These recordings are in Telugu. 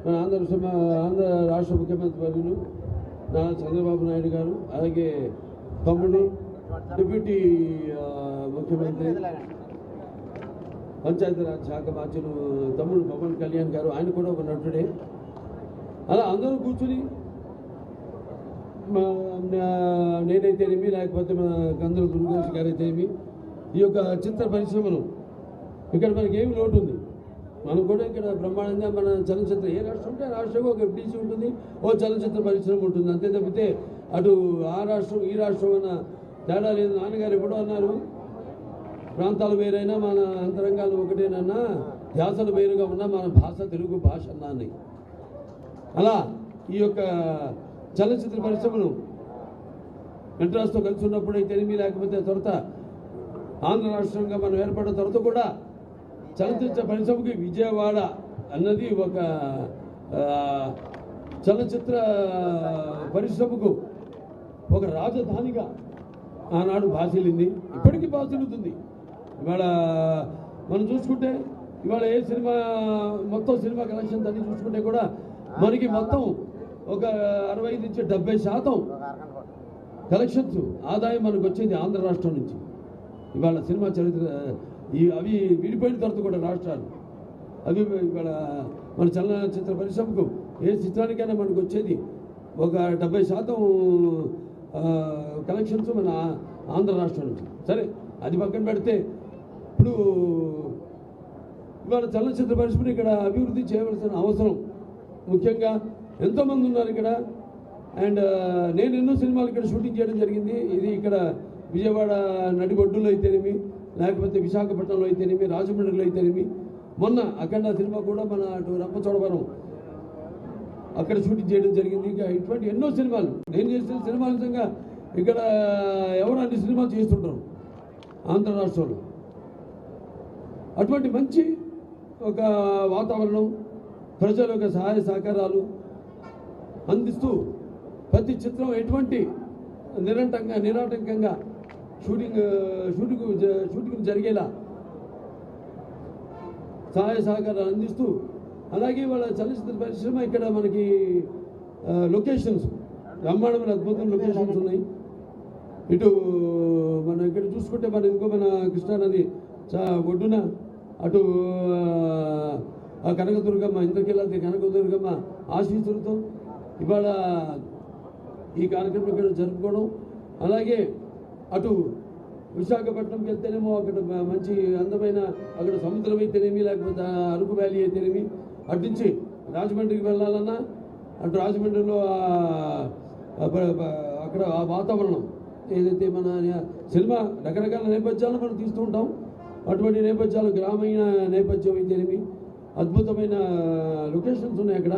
మన ఆంధ్ర రాష్ట్ర ముఖ్యమంత్రి వర్యులు నారా చంద్రబాబు నాయుడు గారు, అలాగే తమ్ముడు డిప్యూటీ ముఖ్యమంత్రి పంచాయతీరాజ్ శాఖ మార్చులు తమ్ముడు పవన్ కళ్యాణ్ గారు, ఆయన కూడా ఒక నటుడే. అలా అందరూ కూర్చుని నేనైతేనేమి, లేకపోతే మన కందుల దుర్గేష్ గారు అయితేనేమి, ఈ యొక్క చిత్ర పరిశ్రమను ఇక్కడ మనకి ఏమి లోటు ఉంది. మనం కూడా ఇక్కడ బ్రహ్మాండంగా మన చలనచిత్ర ఏ రాష్ట్రం ఉంటే ఆ రాష్ట్రంలో ఒక FDC ఉంటుంది, ఓ చలనచిత్ర పరిశ్రమ ఉంటుంది. అంతే తప్పితే అటు ఆ రాష్ట్రం ఈ రాష్ట్రం అన్న తేడా లేదు. నాన్నగారు ఎప్పుడో అన్నారు, ప్రాంతాలు వేరైనా మన అంతరంగాలు ఒకటేనన్నా, ధ్యాసలు వేరుగా ఉన్నా మన భాష తెలుగు భాష అన్నాన్ని. అలా ఈ యొక్క చలనచిత్ర పరిశ్రమను మెడ్రాస్తో కలిసి ఉన్నప్పుడు అయితేనేమి, లేకపోతే తర్వాత ఆంధ్ర రాష్ట్రంగా మనం ఏర్పడిన తర్వాత కూడా చలనచిత్ర పరిశ్రమకి విజయవాడ అన్నది ఒక చలనచిత్ర పరిశ్రమకు ఒక రాజధానిగా ఆనాడు భాసిల్లింది, ఇప్పటికీ భాసిల్లుతుంది. ఇవాళ మనం చూసుకుంటే ఇవాళ ఏ సినిమా మొత్తం సినిమా కలెక్షన్స్ అన్ని చూసుకుంటే కూడా మనకి మొత్తం ఒక 65 నుంచి 70% కలెక్షన్స్ ఆదాయం మనకు వచ్చేది ఆంధ్ర రాష్ట్రం నుంచి. ఇవాళ సినిమా చరిత్ర అవి విడిపోయిన తర్వాత కూడా రాష్ట్రాలు అవి ఇవాళ మన చలనచిత్ర పరిశ్రమకు ఏ చిత్రానికైనా మనకు వచ్చేది ఒక 70% కలెక్షన్స్ మన ఆంధ్ర రాష్ట్రం నుంచి. సరే, అది పక్కన పెడితే ఇప్పుడు ఇవాళ చలనచిత్ర పరిశ్రమను ఇక్కడ అభివృద్ధి చేయవలసిన అవసరం, ముఖ్యంగా ఎంతోమంది ఉన్నారు ఇక్కడ. అండ్ నేను ఎన్నో సినిమాలు ఇక్కడ షూటింగ్ చేయడం జరిగింది. ఇది ఇక్కడ విజయవాడ నడిబొడ్డులో అయితేనేమి, లేకపోతే విశాఖపట్నంలో అయితేనేమి, రాజమండ్రిలో అయితేనేమి, మొన్న అఖండ సినిమా కూడా మన అటు రంపచోడవరం అక్కడ షూటింగ్ చేయడం జరిగింది. ఇంకా ఇటువంటి ఎన్నో సినిమాలు నేను చేసిన సినిమాలు నిజంగా ఇక్కడ ఎవరు అన్ని సినిమాలు చేస్తుంటారు ఆంధ్ర రాష్ట్రంలో. అటువంటి మంచి ఒక వాతావరణం, ప్రజల యొక్క సహాయ సహకారాలు అందిస్తూ ప్రతి చిత్రం ఎటువంటి నిరాటంకంగా షూటింగ్ జరిగేలా సహాయ సహకారాలు అందిస్తూ, అలాగే వాళ్ళ చలనచిత్ర పరిశ్రమ ఇక్కడ మనకి లొకేషన్స్ బ్రహ్మాండమైన అద్భుతమైన లొకేషన్స్ ఉన్నాయి. ఇటు మనం ఇక్కడ చూసుకుంటే మన ఇంకో మన కృష్ణానది ఒడ్డున అటు కనకదుర్గమ్మ, ఇంద్రకీలాద్రి కనకదుర్గమ్మ ఆశీస్సులతో ఇవాళ ఈ కార్యక్రమం ఇక్కడ జరుపుకోవడం, అలాగే అటు విశాఖపట్నంకి వెళ్తేనేమో అక్కడ మంచి అందమైన అక్కడ సముద్రం అయితేనేమి, లేకపోతే అరకు వ్యాలీ అయితేనేమి, అటు నుంచి రాజమండ్రికి వెళ్ళాలన్నా అటు రాజమండ్రిలో అక్కడ ఆ వాతావరణం ఏదైతే మన సినిమా రకరకాల నేపథ్యాలను మనం తీస్తూ ఉంటాం, అటువంటి నేపథ్యాలు గ్రామీణ నేపథ్యం అయితేనేమి అద్భుతమైన లొకేషన్స్ ఉన్నాయి అక్కడ.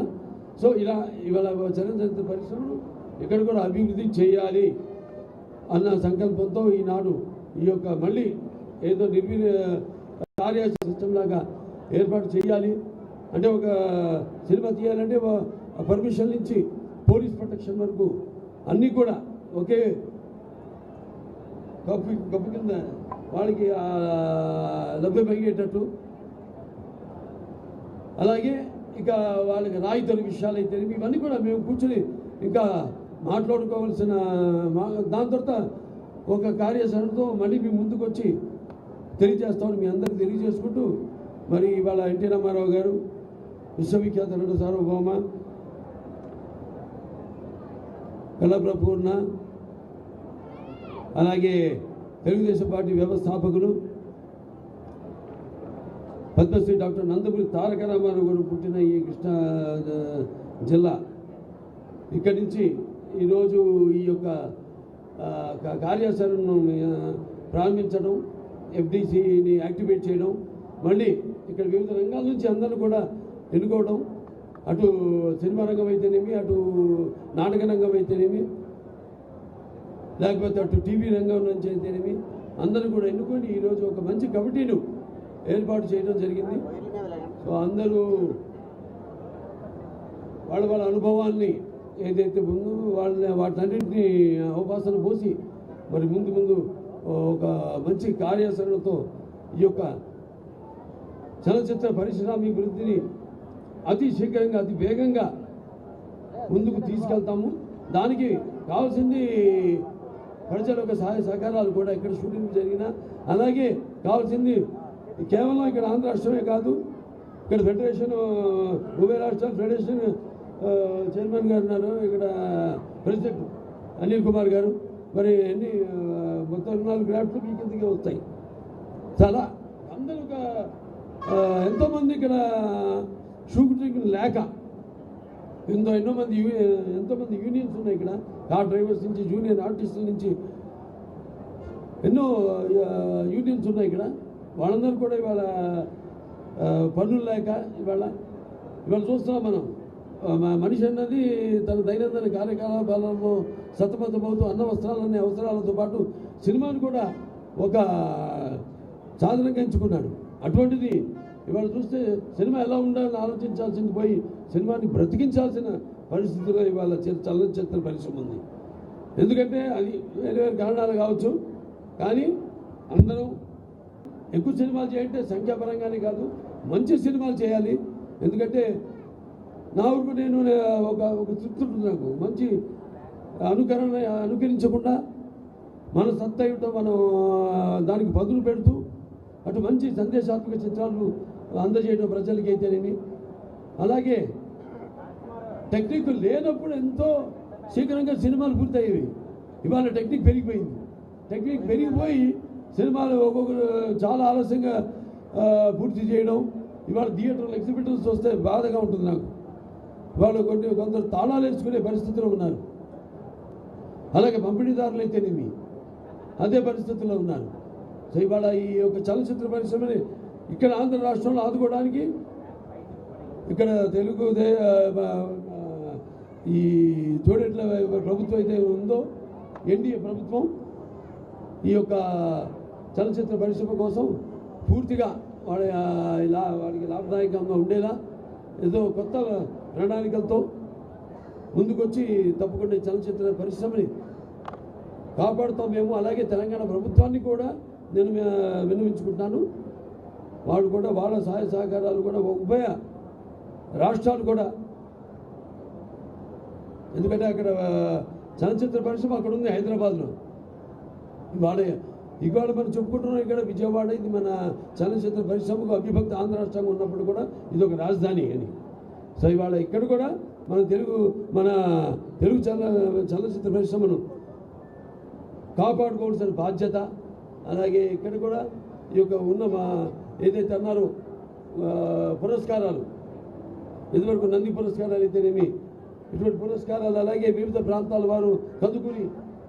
సో ఇలా ఇవాళ చలనచిత్ర పరిశ్రమను ఇక్కడ కూడా అభివృద్ధి చేయాలి అన్న సంకల్పంతో ఈనాడు ఈ యొక్క మళ్ళీ ఏదో కార్యాచరణ సిస్టమ్ లాగా ఏర్పాటు చేయాలి. అంటే ఒక సినిమా తీయాలంటే పర్మిషన్ నుంచి పోలీస్ ప్రొటెక్షన్ వరకు అన్నీ కూడా ఒకే కప్పు కింద వాళ్ళకి లభ్యమయ్యేటట్టు, అలాగే ఇక వాళ్ళకి రాయితీల విషయాలు అయితే ఇవన్నీ కూడా మేము కూర్చొని ఇంకా మాట్లాడుకోవాల్సిన దాని తర్వాత ఒక కార్యాచరణతో మళ్ళీ మీ ముందుకు వచ్చి తెలియజేస్తామని మీ అందరికీ తెలియజేసుకుంటూ, మరి ఇవాళ ఎన్టీ రామారావు గారు విశ్వవిఖ్యాత నట సార్వభౌమ కళాప్రపూర్ణ, అలాగే తెలుగుదేశం పార్టీ వ్యవస్థాపకులు పద్మశ్రీ డాక్టర్ నందమూరి తారక రామారావు గారు పుట్టిన ఈ కృష్ణా జిల్లా, ఇక్కడి నుంచి ఈరోజు ఈ యొక్క కార్యాచరణను ప్రారంభించడం, FDCని యాక్టివేట్ చేయడం, మళ్ళీ ఇక్కడ వివిధ రంగాల నుంచి అందరూ కూడా ఎన్నుకోవడం, అటు సినిమా రంగం అయితేనేమి, అటు నాటక రంగం అయితేనేమి, లేకపోతే అటు టీవీ రంగం నుంచి అయితేనేమి అందరూ కూడా ఎన్నుకొని ఈరోజు ఒక మంచి కమిటీను ఏర్పాటు చేయడం జరిగింది. సో అందరూ వాళ్ళ అనుభవాల్ని ఏదైతే ముందు వాటన్నింటినీ అవకాశం పోసి మరి ముందు ఒక మంచి కార్యాచరణతో ఈ యొక్క చలనచిత్ర పరిశ్రామిక వృద్ధిని అతి శీఘ్రంగా అతి వేగంగా ముందుకు తీసుకెళ్తాము. దానికి కావాల్సింది ప్రజల యొక్క సహాయ సహకారాలు కూడా ఇక్కడ షూటింగ్ జరిగినా, అలాగే కావాల్సింది కేవలం ఇక్కడ ఆంధ్ర రాష్ట్రమే కాదు, ఇక్కడ ఫెడరేషన్ ఉభయ రాష్ట్రాల ఫెడరేషన్ చైర్మన్ గారు ఉన్నారు, ఇక్కడ ప్రెసిడెంట్ అనిల్ కుమార్ గారు, మరి అన్ని మొత్తం 4 గ్రాఫ్ట్లు మీ కిందకి వస్తాయి. చాలా అందరూ ఎంతోమంది ఇక్కడ షూటింగ్ లేక ఎంతోమంది యూనియన్స్ ఉన్నాయి ఇక్కడ, కార్ డ్రైవర్స్ నుంచి జూనియర్ ఆర్టిస్టుల నుంచి ఎన్నో యూనియన్స్ ఉన్నాయి ఇక్కడ. వాళ్ళందరూ కూడా ఇవాళ పనులు లేక ఇవాళ చూస్తున్నాం మనం. మనిషి అన్నది తన దైనందిన కార్యకలాపాలలో సతమతమవుతూ అన్న వస్త్రాలనే అవసరాలతో పాటు సినిమాను కూడా ఒక సాధనంగా ఎంచుకున్నాడు. అటువంటిది ఇవాళ చూస్తే సినిమా ఎలా ఉండాలని ఆలోచించాల్సింది పోయి సినిమాని బ్రతికించాల్సిన పరిస్థితుల్లో ఇవాళ చలనచిత్ర పరిశ్రమ ఉంది. ఎందుకంటే అది వేరే వేరే కారణాలు కావచ్చు, కానీ అందరం ఎక్కువ సినిమాలు చేయంటే సంఖ్యాపరంగానే కాదు, మంచి సినిమాలు చేయాలి. ఎందుకంటే నా వరకు నేను ఒక తృప్తి ఉంటుంది నాకు. మంచి అనుకరించకుండా మన సత్తా ఏమిటో మనం దానికి పదులు పెడుతూ అటు మంచి సందేశాత్మక చిత్రాలు అందజేయడం ప్రజలకి అయితేనేమి, అలాగే టెక్నిక్ లేనప్పుడు ఎంతో శీఘ్రంగా సినిమాలు పూర్తయ్యేవి. ఇవాళ టెక్నిక్ పెరిగిపోయింది. టెక్నిక్ పెరిగిపోయి సినిమాలు ఒక్కొక్కరు చాలా ఆలస్యంగా పూర్తి చేయడం. ఇవాళ థియేటర్లు ఎగ్జిబిటర్స్ వస్తే బాధగా ఉంటుంది నాకు. వాళ్ళు కొందరు తాళాలు వేసుకునే పరిస్థితిలో ఉన్నారు. అలాగే పంపిణీదారులు అయితేనేమి అదే పరిస్థితుల్లో ఉన్నారు. సో ఇవాళ ఈ యొక్క చలనచిత్ర పరిశ్రమని ఇక్కడ ఆంధ్ర రాష్ట్రంలో ఆదుకోవడానికి ఇక్కడ తెలుగు ఈ తోడేట్ల ప్రభుత్వం అయితే ఉందో ఎన్డీఏ ప్రభుత్వం ఈ యొక్క చలనచిత్ర పరిశ్రమ కోసం పూర్తిగా వాడికి లాభదాయకంగా ఉండేలా ఏదో కొత్త ప్రణాళికలతో ముందుకొచ్చి తప్పకుండా చలనచిత్ర పరిశ్రమని కాపాడుతాం మేము. అలాగే తెలంగాణ ప్రభుత్వాన్ని కూడా నేను విన్నవించుకుంటున్నాను. వాళ్ళు కూడా వాళ్ళ సహాయ సహకారాలు కూడా ఉభయ రాష్ట్రాలు కూడా, ఎందుకంటే అక్కడ చలనచిత్ర పరిశ్రమ అక్కడ ఉంది హైదరాబాద్లో. ఇవాళ మనం చెప్పుకుంటున్నాం ఇక్కడ విజయవాడ ఇది మన చలనచిత్ర పరిశ్రమకు అవిభక్త ఆంధ్ర రాష్ట్రంగా ఉన్నప్పుడు కూడా ఇది ఒక రాజధాని అని. సో ఇవాళ ఇక్కడ కూడా మన తెలుగు చలనచిత్ర పరిశ్రమను కాపాడుకోవాల్సిన బాధ్యత. అలాగే ఇక్కడ కూడా ఈ యొక్క ఉన్న ఏదైతే అన్నారో పురస్కారాలు, ఇదివరకు నంది పురస్కారాలు అయితేనేమి ఇటువంటి పురస్కారాలు, అలాగే వివిధ ప్రాంతాల వారు కందుకూరి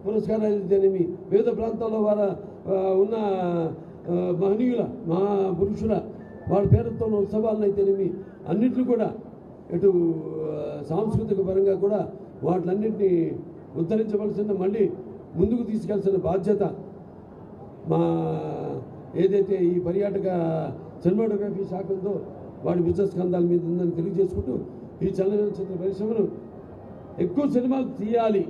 పురస్కారాలు అయితేనేమి, వివిధ ప్రాంతాల్లో వారు ఉన్న మహనీయుల మహాపురుషుల వాళ్ళ పేరుతో ఉన్న ఉత్సవాలను అయితేనేమి అన్నింటినీ కూడా ఇటు సాంస్కృతిక పరంగా కూడా వాటిలన్నింటినీ ఉద్ధరించవలసిన, మళ్ళీ ముందుకు తీసుకెళ్లాల్సిన బాధ్యత మా ఏదైతే ఈ పర్యాటక సినిమాటోగ్రఫీ శాఖ ఉందో వాడి బిజినెస్ స్కంధాల మీద ఉందని తెలియజేసుకుంటూ ఈ చలనచిత్ర పరిశ్రమను ఎక్కువ సినిమాలు చేయాలి,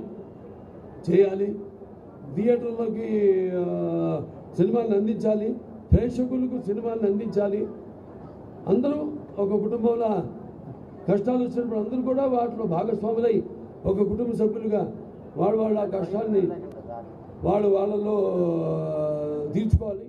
థియేటర్లోకి సినిమాలను అందించాలి, ప్రేక్షకులకు సినిమాలను అందించాలి. అందరూ ఒక కుటుంబంలో కష్టాలు వచ్చినప్పుడు అందరూ కూడా వాటిలో భాగస్వాములై ఒక కుటుంబ సభ్యులుగా వాళ్ళ కష్టాన్ని వాళ్ళలో తీర్చుకోవాలి.